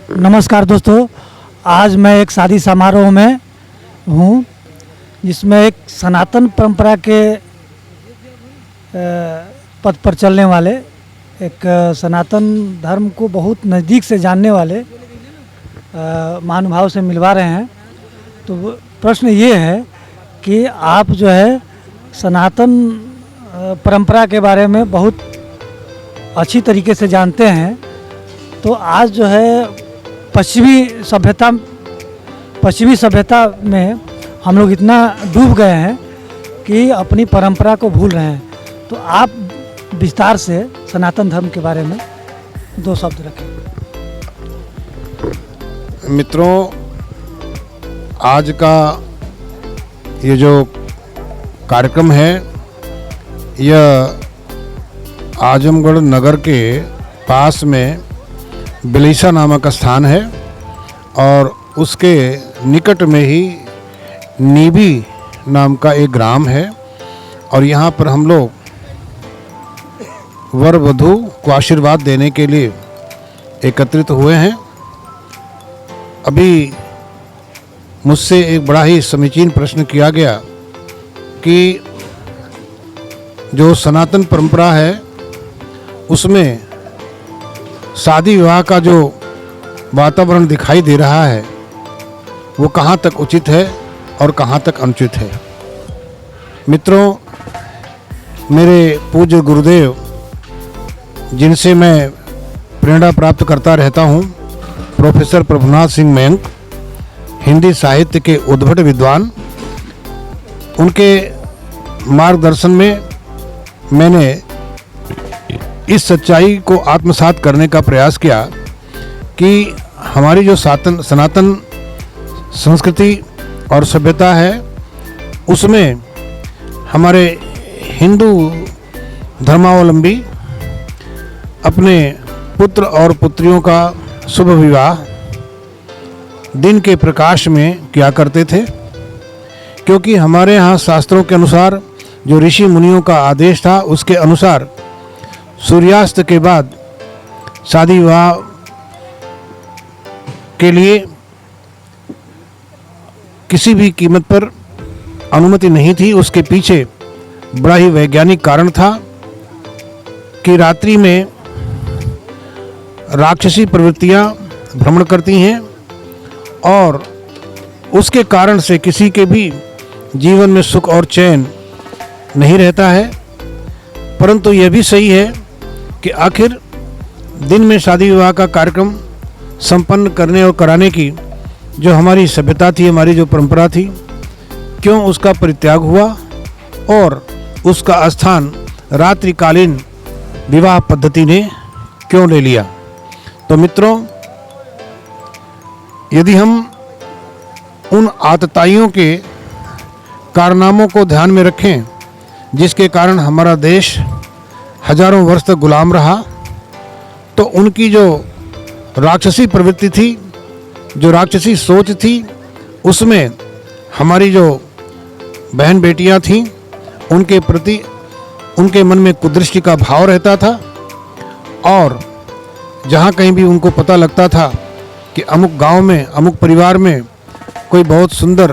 नमस्कार दोस्तों, आज मैं एक शादी समारोह में हूँ जिसमें एक सनातन परंपरा के पथ पर चलने वाले, एक सनातन धर्म को बहुत नज़दीक से जानने वाले महानुभाव से मिलवा रहे हैं। तो प्रश्न ये है कि आप जो है सनातन परंपरा के बारे में बहुत अच्छी तरीके से जानते हैं, तो आज जो है पश्चिमी सभ्यता में हम लोग इतना डूब गए हैं कि अपनी परंपरा को भूल रहे हैं। तो आप विस्तार से सनातन धर्म के बारे में 2 शब्द रखें। मित्रों, आज का ये जो कार्यक्रम है यह आजमगढ़ नगर के पास में बिलीसा नामक स्थान है और उसके निकट में ही नीबी नाम का एक ग्राम है और यहाँ पर हम लोग वर वधू को आशीर्वाद देने के लिए एकत्रित हुए हैं। अभी मुझसे एक बड़ा ही समीचीन प्रश्न किया गया कि जो सनातन परंपरा है उसमें शादी विवाह का जो वातावरण दिखाई दे रहा है वो कहाँ तक उचित है और कहाँ तक अनुचित है। मित्रों, मेरे पूज्य गुरुदेव जिनसे मैं प्रेरणा प्राप्त करता रहता हूँ, प्रोफेसर प्रभुनाथ सिंह मयंक, हिंदी साहित्य के उद्भट विद्वान, उनके मार्गदर्शन में मैंने इस सच्चाई को आत्मसात करने का प्रयास किया कि हमारी जो सनातन संस्कृति और सभ्यता है उसमें हमारे हिंदू धर्मावलंबी अपने पुत्र और पुत्रियों का शुभ विवाह दिन के प्रकाश में किया करते थे, क्योंकि हमारे यहाँ शास्त्रों के अनुसार जो ऋषि मुनियों का आदेश था उसके अनुसार सूर्यास्त के बाद शादी विवाह के लिए किसी भी कीमत पर अनुमति नहीं थी। उसके पीछे बड़ा ही वैज्ञानिक कारण था कि रात्रि में राक्षसी प्रवृत्तियां भ्रमण करती हैं और उसके कारण से किसी के भी जीवन में सुख और चैन नहीं रहता है। परंतु यह भी सही है कि आखिर दिन में शादी विवाह का कार्यक्रम संपन्न करने और कराने की जो हमारी सभ्यता थी, हमारी जो परंपरा थी, क्यों उसका परित्याग हुआ और उसका स्थान रात्रिकालीन विवाह पद्धति ने क्यों ले लिया। तो मित्रों, यदि हम उन आतताइयों के कारनामों को ध्यान में रखें जिसके कारण हमारा देश हजारों वर्ष तक गुलाम रहा, तो उनकी जो राक्षसी प्रवृत्ति थी, जो राक्षसी सोच थी, उसमें हमारी जो बहन बेटियां थीं उनके प्रति उनके मन में कुदृष्टि का भाव रहता था और जहाँ कहीं भी उनको पता लगता था कि अमुक गांव में, अमुक परिवार में कोई बहुत सुंदर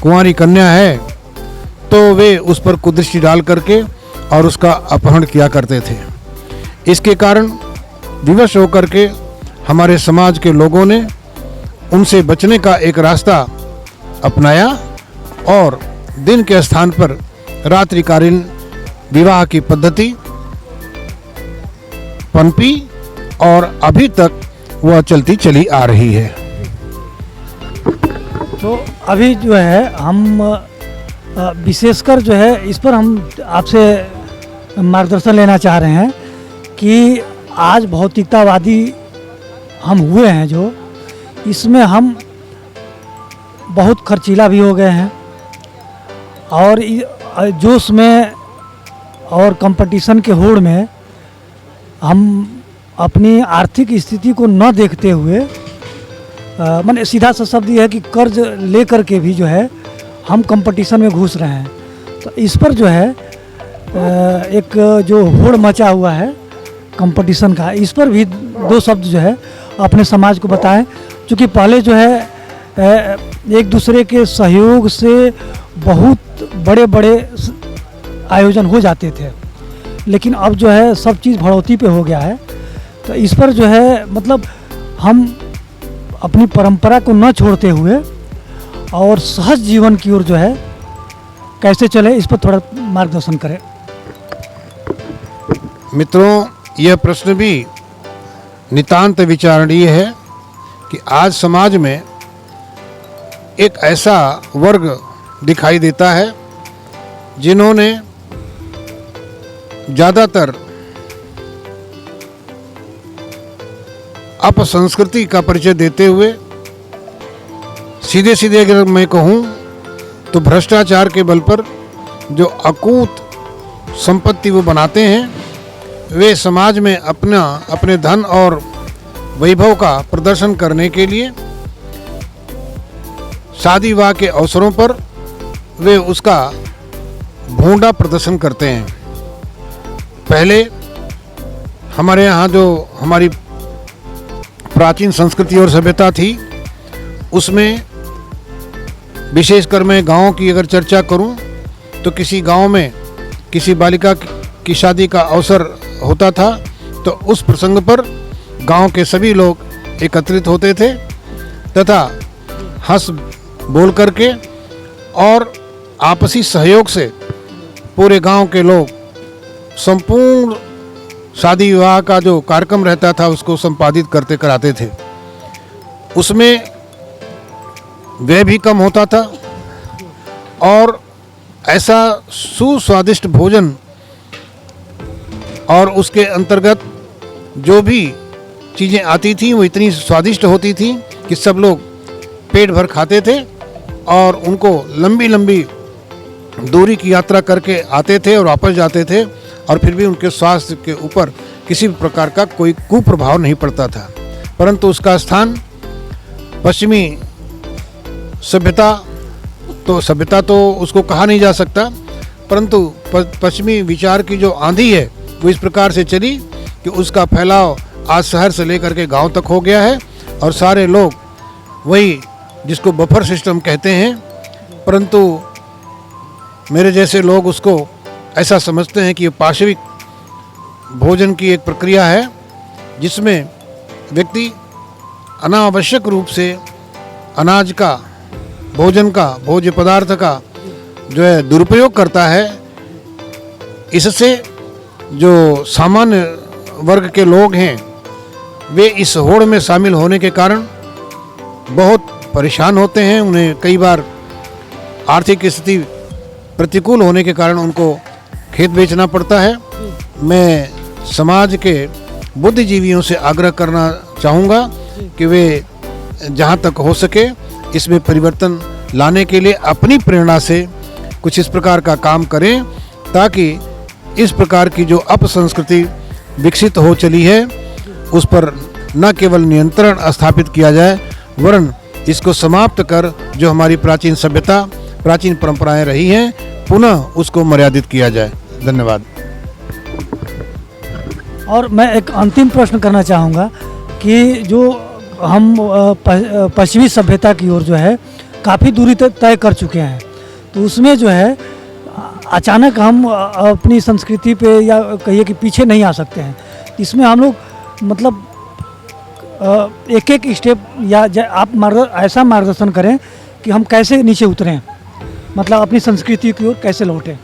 कुंवारी कन्या है, तो वे उस पर कुदृष्टि डाल करके और उसका अपहरण किया करते थे। इसके कारण विवश होकर के हमारे समाज के लोगों ने उनसे बचने का एक रास्ता अपनाया और दिन के स्थान पर रात्रिकालीन विवाह की पद्धति पनपी और अभी तक वह चलती चली आ रही है। तो अभी जो है हम विशेषकर जो है इस पर हम आपसे मार्गदर्शन लेना चाह रहे हैं कि आज भौतिकतावादी हम हुए हैं, जो इसमें हम बहुत खर्चीला भी हो गए हैं और जोश में और कंपटीशन के होड़ में हम अपनी आर्थिक स्थिति को न देखते हुए मैंने सीधा सा शब्द ये है कि कर्ज ले कर के भी जो है हम कंपटीशन में घुस रहे हैं। तो इस पर जो है एक जो होड़ मचा हुआ है कंपटीशन का, इस पर भी 2 शब्द जो है अपने समाज को बताएं। क्योंकि पहले जो है एक दूसरे के सहयोग से बहुत बड़े बड़े आयोजन हो जाते थे, लेकिन अब जो है सब चीज़ बढ़ोतरी पे हो गया है। तो इस पर जो है मतलब हम अपनी परंपरा को न छोड़ते हुए और सहज जीवन की ओर जो है कैसे चले, इस पर थोड़ा मार्गदर्शन करें। मित्रों, यह प्रश्न भी नितांत विचारणीय है कि आज समाज में एक ऐसा वर्ग दिखाई देता है जिन्होंने ज़्यादातर अपसंस्कृति का परिचय देते हुए, सीधे सीधे अगर मैं कहूँ तो भ्रष्टाचार के बल पर जो अकूत संपत्ति वो बनाते हैं, वे समाज में अपने धन और वैभव का प्रदर्शन करने के लिए शादी विवाह के अवसरों पर वे उसका भोंडा प्रदर्शन करते हैं। पहले हमारे यहाँ जो हमारी प्राचीन संस्कृति और सभ्यता थी, उसमें विशेषकर मैं गाँव की अगर चर्चा करूँ तो किसी गाँव में किसी बालिका की शादी का अवसर होता था तो उस प्रसंग पर गांव के सभी लोग एकत्रित होते थे तथा हंस बोल करके और आपसी सहयोग से पूरे गांव के लोग संपूर्ण शादी विवाह का जो कार्यक्रम रहता था उसको संपादित करते कराते थे। उसमें व्यय भी कम होता था और ऐसा सुस्वादिष्ट भोजन और उसके अंतर्गत जो भी चीज़ें आती थी वो इतनी स्वादिष्ट होती थी कि सब लोग पेट भर खाते थे और उनको लंबी लंबी दूरी की यात्रा करके आते थे और वापस जाते थे और फिर भी उनके स्वास्थ्य के ऊपर किसी भी प्रकार का कोई कुप्रभाव नहीं पड़ता था। परंतु उसका स्थान पश्चिमी सभ्यता तो उसको कहा नहीं जा सकता, परंतु पश्चिमी विचार की जो आंधी है वो इस प्रकार से चली कि उसका फैलाव आज शहर से लेकर के गांव तक हो गया है और सारे लोग वही जिसको बफर सिस्टम कहते हैं, परंतु मेरे जैसे लोग उसको ऐसा समझते हैं कि ये पार्श्विक भोजन की एक प्रक्रिया है जिसमें व्यक्ति अनावश्यक रूप से अनाज का, भोजन का, भोज्य पदार्थ का जो है दुरुपयोग करता है। इससे जो सामान्य वर्ग के लोग हैं वे इस होड़ में शामिल होने के कारण बहुत परेशान होते हैं। उन्हें कई बार आर्थिक स्थिति प्रतिकूल होने के कारण उनको खेत बेचना पड़ता है। मैं समाज के बुद्धिजीवियों से आग्रह करना चाहूँगा कि वे जहाँ तक हो सके इसमें परिवर्तन लाने के लिए अपनी प्रेरणा से कुछ इस प्रकार का काम करें ताकि इस प्रकार की जो अपसंस्कृति विकसित हो चली है उस पर न केवल नियंत्रण स्थापित किया जाए वरन इसको समाप्त कर जो हमारी प्राचीन सभ्यता, प्राचीन परंपराएं रही हैं पुनः उसको मर्यादित किया जाए। धन्यवाद। और मैं एक अंतिम प्रश्न करना चाहूँगा कि जो हम पश्चिमी सभ्यता की ओर जो है काफ़ी दूरी तय कर चुके हैं, तो उसमें जो है अचानक हम अपनी संस्कृति पे या कहिए कि पीछे नहीं आ सकते हैं। इसमें हम लोग मतलब एक एक स्टेप या आप ऐसा मार्गदर्शन करें कि हम कैसे नीचे उतरें, मतलब अपनी संस्कृति की ओर कैसे लौटें।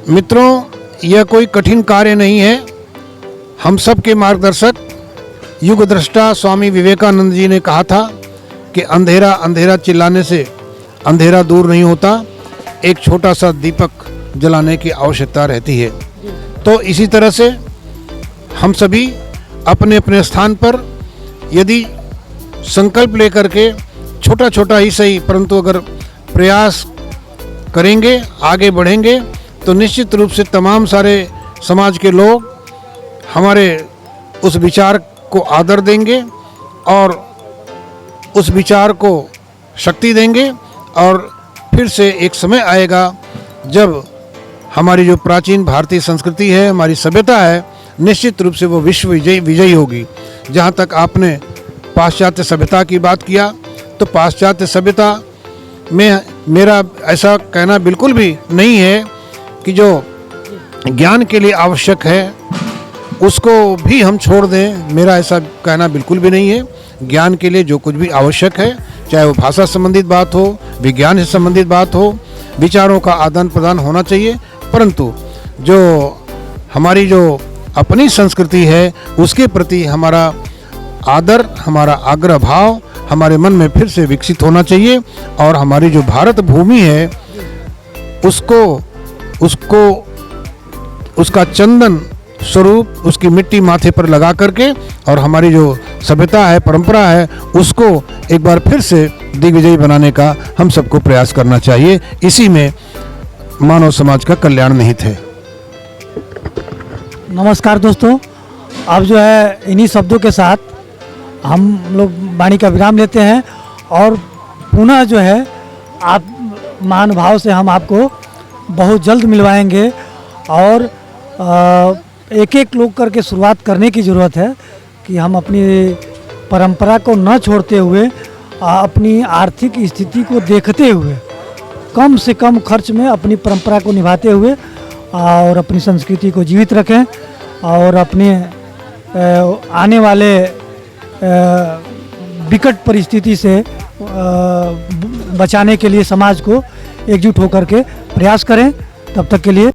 मित्रों, यह कोई कठिन कार्य नहीं है। हम सब के मार्गदर्शक युग दृष्टा स्वामी विवेकानंद जी ने कहा था कि अंधेरा अंधेरा चिल्लाने से अंधेरा दूर नहीं होता, एक छोटा सा दीपक जलाने की आवश्यकता रहती है। तो इसी तरह से हम सभी अपने अपने स्थान पर यदि संकल्प लेकर के छोटा छोटा ही सही परंतु अगर प्रयास करेंगे, आगे बढ़ेंगे तो निश्चित रूप से तमाम सारे समाज के लोग हमारे उस विचार को आदर देंगे और उस विचार को शक्ति देंगे और फिर से एक समय आएगा जब हमारी जो प्राचीन भारतीय संस्कृति है, हमारी सभ्यता है, निश्चित रूप से वो विश्व विजयी होगी। जहाँ तक आपने पाश्चात्य सभ्यता की बात किया, तो पाश्चात्य सभ्यता में मेरा ऐसा कहना बिल्कुल भी नहीं है कि जो ज्ञान के लिए आवश्यक है उसको भी हम छोड़ दें। मेरा ऐसा कहना बिल्कुल भी नहीं है। ज्ञान के लिए जो कुछ भी आवश्यक है, चाहे वो भाषा संबंधित बात हो, विज्ञान से संबंधित बात हो, विचारों का आदान प्रदान होना चाहिए। परंतु जो हमारी जो अपनी संस्कृति है उसके प्रति हमारा आदर, हमारा आग्रह भाव हमारे मन में फिर से विकसित होना चाहिए। और हमारी जो भारत भूमि है उसको उसका चंदन स्वरूप उसकी मिट्टी माथे पर लगा करके और हमारी जो सभ्यता है, परंपरा है, उसको एक बार फिर से दिग्विजयी बनाने का हम सबको प्रयास करना चाहिए। इसी में मानव समाज का कल्याण निहित है। नमस्कार दोस्तों, अब जो है इन्हीं शब्दों के साथ हम लोग वाणी का विराम लेते हैं और पुनः जो है आप महानुभाव से हम आपको बहुत जल्द मिलवाएंगे। और एक एक लोग करके शुरुआत करने की ज़रूरत है कि हम अपनी परंपरा को न छोड़ते हुए अपनी आर्थिक स्थिति को देखते हुए कम से कम खर्च में अपनी परंपरा को निभाते हुए और अपनी संस्कृति को जीवित रखें और अपने आने वाले विकट परिस्थिति से बचाने के लिए समाज को एकजुट होकर के प्रयास करें। तब तक के लिए